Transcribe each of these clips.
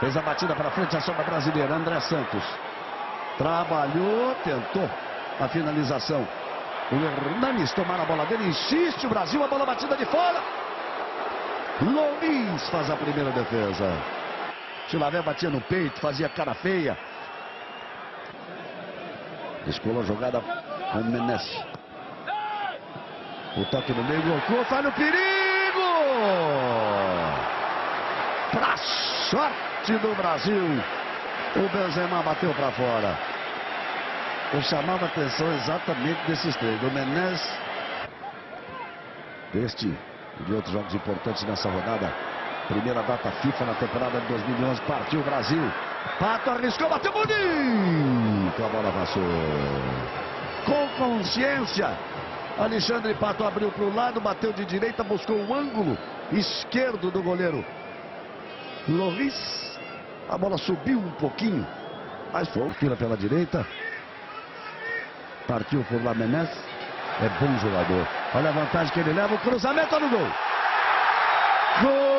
Fez a batida para frente, a sobra brasileira. André Santos. Trabalhou, tentou a finalização. O Hernanes tomar a bola dele, insiste o Brasil, a bola batida de fora. Luiz faz a primeira defesa. Chilavé batia no peito, fazia cara feia. Descolou a jogada com o Menes. O toque no meio, colocou, faz no perigo! Pra sorte do Brasil, o Benzema bateu para fora. Eu chamava a atenção exatamente desses três, do Menes, deste e de outros jogos importantes nessa rodada. Primeira data FIFA na temporada de 2011, partiu o Brasil. Pato arriscou, bateu bonito, a bola passou. Com consciência, Alexandre Pato abriu para o lado, bateu de direita, buscou o ângulo esquerdo do goleiro Loris. A bola subiu um pouquinho, mas foi fila pela direita. Partiu por lá Menes. É bom jogador. Olha a vantagem que ele leva, o cruzamento no gol. Gol!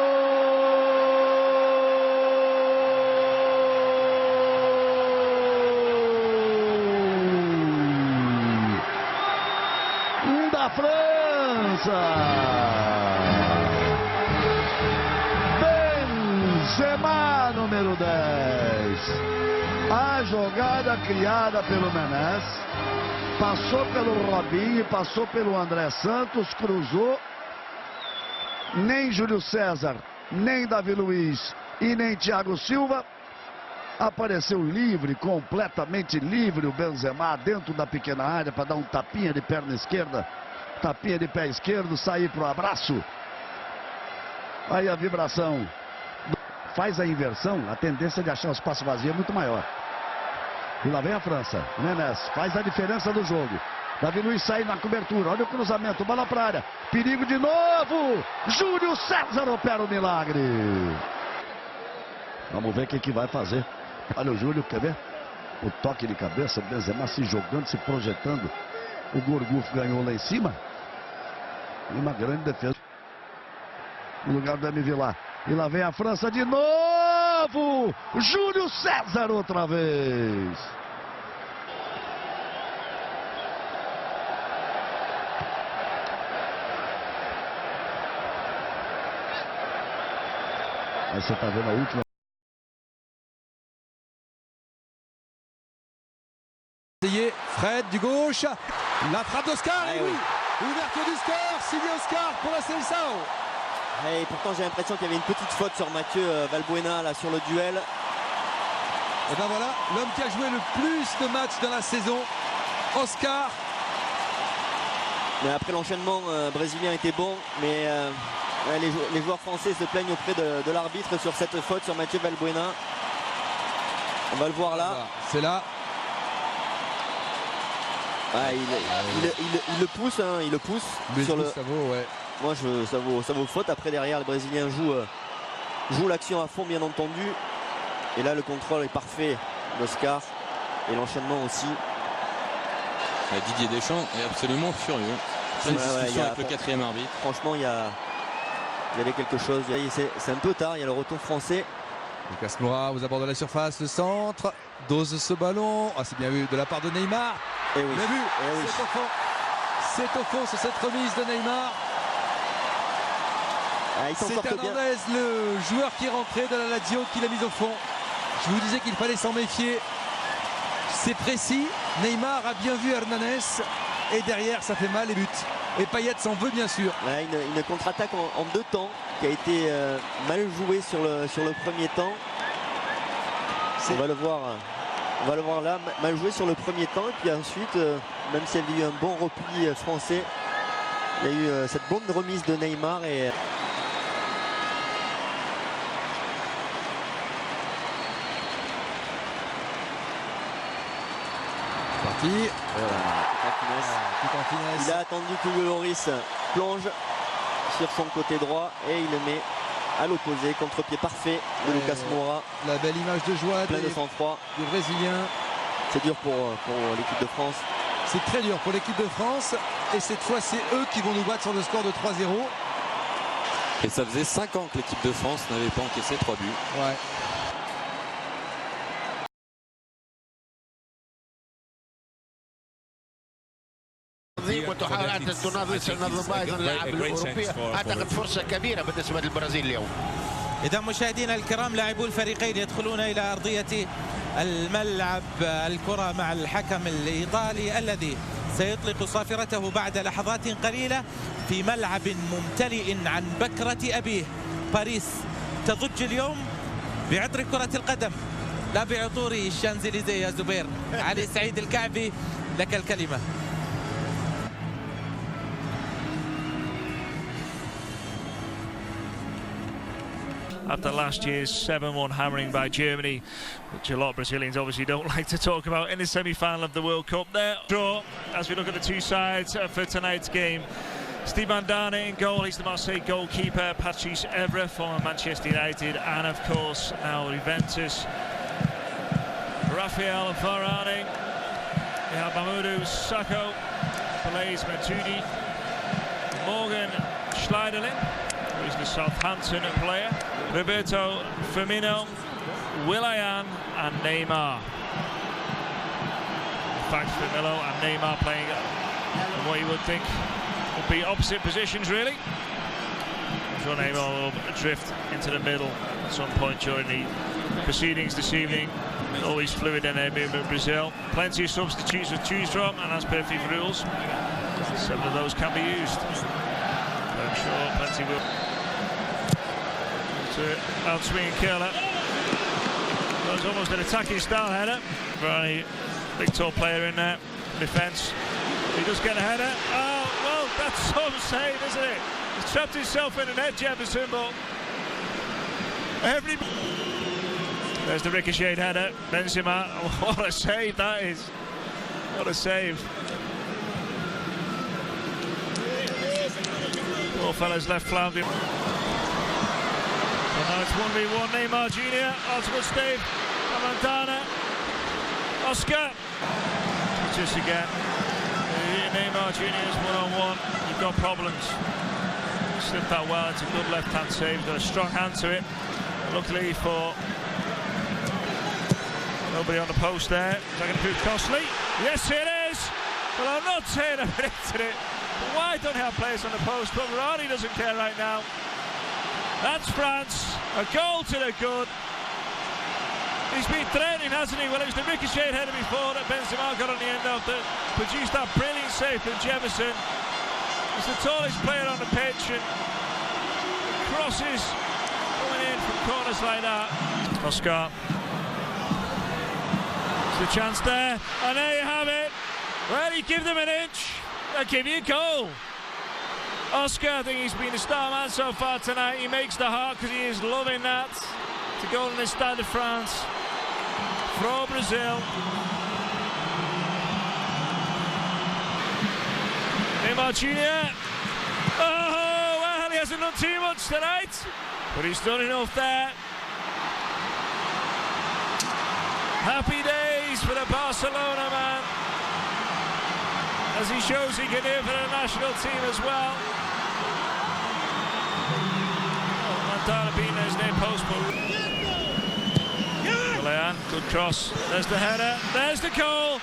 Da França. Benzema, número 10. A jogada criada pelo Menes. Passou pelo Robinho, passou pelo André Santos, cruzou. Nem Júlio César, nem Davi Luiz e nem Thiago Silva. Apareceu livre, completamente livre o Benzema dentro da pequena área para dar um tapinha de perna esquerda. Tapinha de pé esquerdo, sair para o abraço. Aí a vibração faz a inversão, a tendência de achar o espaço vazio é muito maior. E lá vem a França. Menes faz a diferença do jogo. Davi Luiz sai na cobertura. Olha o cruzamento, bola para a área. Perigo de novo. Júlio César opera o milagre. Vamos ver o que vai fazer. Olha o Júlio, quer ver? O toque de cabeça, o Benzema se jogando, se projetando. O Gorgulfo ganhou lá em cima. E uma grande defesa. No lugar do MV lá. E lá vem a França de novo. Júlio César outra vez. Aí você está vendo a última. Fred du gauche, la frappe d'Oscar, et oui, ouverture du score, signé Oscar pour la Seleção. Et pourtant j'ai l'impression qu'il y avait une petite faute sur Mathieu Valbuena là sur le duel. Et ben voilà, l'homme qui a joué le plus de matchs dans la saison, Oscar. Mais après l'enchaînement brésilien était bon, mais les joueurs français se plaignent auprès de l'arbitre sur cette faute sur Mathieu Valbuena. On va le voir là. C'est là. Ouais, il le pousse, hein, il le pousse. Sur le... ça vaut, ouais. Moi, ça vaut faute. Après, derrière, les Brésiliens jouent l'action à fond, bien entendu. Et là, le contrôle est parfait d'Oscar. Et l'enchaînement aussi. Didier Deschamps est absolument furieux. Pleine discussion avec le quatrième arbitre. Franchement, il y avait quelque chose. C'est un peu tard, il y a le retour français. Lucas Moura aux abords de la surface, le centre. Dose ce ballon. Ah, c'est bien vu de la part de Neymar. Et oui. Bien vu. Oui. C'est au fond. C'est au fond sur cette remise de Neymar. C'est Hernandez, le joueur qui est rentré de la Lazio, qui l'a mise au fond. Je vous disais qu'il fallait s'en méfier. C'est précis. Neymar a bien vu Hernandez. Et derrière, ça fait mal les buts. Et Payet s'en veut bien sûr. Ouais, une contre-attaque en deux temps qui a été mal jouée sur le premier temps. On va le voir là, mal joué sur le premier temps. Et puis ensuite, même s'il y a eu un bon repli français, il y a eu cette bonne remise de Neymar. Et parti. Tout en finesse. Il a attendu que Loris plonge sur son côté droit et il le met à l'opposé, contre-pied parfait de Lucas Moura. La belle image de joie plein de sang-froid des Brésiliens. C'est dur pour l'équipe de France. C'est très dur pour l'équipe de France. Et cette fois, c'est eux qui vont nous battre sur le score de 3-0. Et ça faisait 5 ans que l'équipe de France n'avait pas encaissé 3 buts. Ouais. وتحاول أن تنظم أيضا اللاعب الأوروبية. أعتقد فرصة كبيرة بالنسبة للبرازيل اليوم. إذا مشاهدينا الكرام لاعبو الفريقين يدخلون إلى أرضية الملعب، الكرة مع الحكم الإيطالي الذي سيطلق صافرته بعد لحظات قليلة في ملعب ممتلئ عن بكرة أبيه. باريس تضج اليوم بعطر كرة القدم لا بعطور الشانزليزيه. يا زبير علي سعيد الكعبي لك الكلمة. After last year's 7-1 hammering by Germany, which a lot of Brazilians obviously don't like to talk about in the semi-final of the World Cup. There, draw as we look at the two sides for tonight's game. Steve Mandanda in goal, he's the Marseille goalkeeper. Patrice Evra, former Manchester United, and of course now Juventus. Rafael Varane, we have Mamadou Sakho, Blaise Matuidi, Morgan Schneiderlin, who is the Southampton player, Roberto Firmino, Willian and Neymar. In fact, Firmino and Neymar playing what you would think would be opposite positions, really. I'm sure Neymar will drift into the middle at some point during the proceedings this evening. Always fluid in their movement in Brazil. Plenty of substitutes to choose from, and as per FIFA rules, 7 of those can be used. I'm sure plenty will. Outswinging curler. That was almost an attacking style header. Very big tall player in there. Defence. He does get a header. Oh, well, that's some save, isn't it? He's trapped himself in a net, Jefferson, but there's the ricocheted header. Benzema. What a save that is. What a save. Poor fella's left floundering. And now it's 1v1. Neymar Jr. Ultimate stave. Mandanda. Oscar. Just again. Neymar Jr. is one-on-one. You've got problems. Slipped that well. It's a good left-hand save. He's got a strong hand to it. Luckily for nobody on the post there. Is that going to prove costly? Yes, it is. Well, I'm not saying I predicted it. But why don't have players on the post? But Varane doesn't care right now. That's France. A goal to the good. He's been threatening, hasn't he? Well, it was the ricocheted header before that Benzema got on the end of that produced that brilliant save from Jefferson. He's the tallest player on the pitch, and crosses going in from corners like that. Oscar. There's the chance there, and there you have it. Well, you give them an inch, they'll give you a goal. Oscar, I think he's been the star man so far tonight. He makes the heart because he is loving that. To goal in the Stade de France for Brazil. Neymar Jr. Oh, well, he hasn't done too much tonight, but he's done enough there. Happy days for the Barcelona man, as he shows he can do it for the national team as well. Mandanda being his near post, but Willian, good cross. There's the header. There's the goal.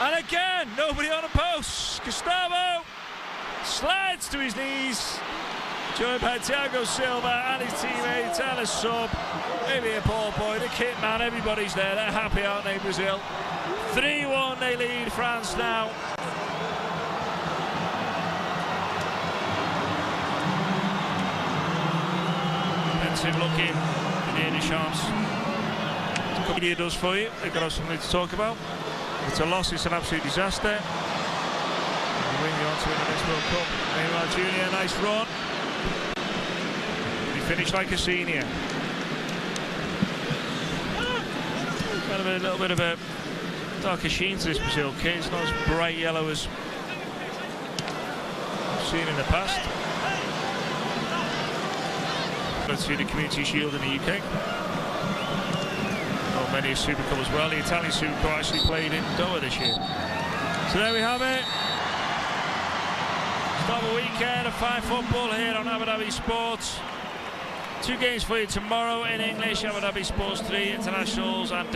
And again, nobody on the post. Gustavo slides to his knees, joined by Thiago Silva and his teammates and a sub, maybe a ball boy, the kit man. Everybody's there. They're happy, aren't they, Brazil? 3-1, they lead France now. Pensive looking, Didier Deschamps. Media does for you. They've got something to talk about. It's a loss, it's an absolute disaster. We'll bring you on to win the next World Cup. Neymar Jr., nice run. He finished like a senior. Kind of a little bit of a darker sheen to this Brazil kit. It's not as bright yellow as we've seen in the past. Let's see the Community Shield in the UK. Many a Super Cup as well. The Italian Super Cup actually played in Doha this year. So there we have it. Start of the weekend of fine football here on Abu Dhabi Sports. 2 games for you tomorrow in English. Abu Dhabi Sports 3 internationals and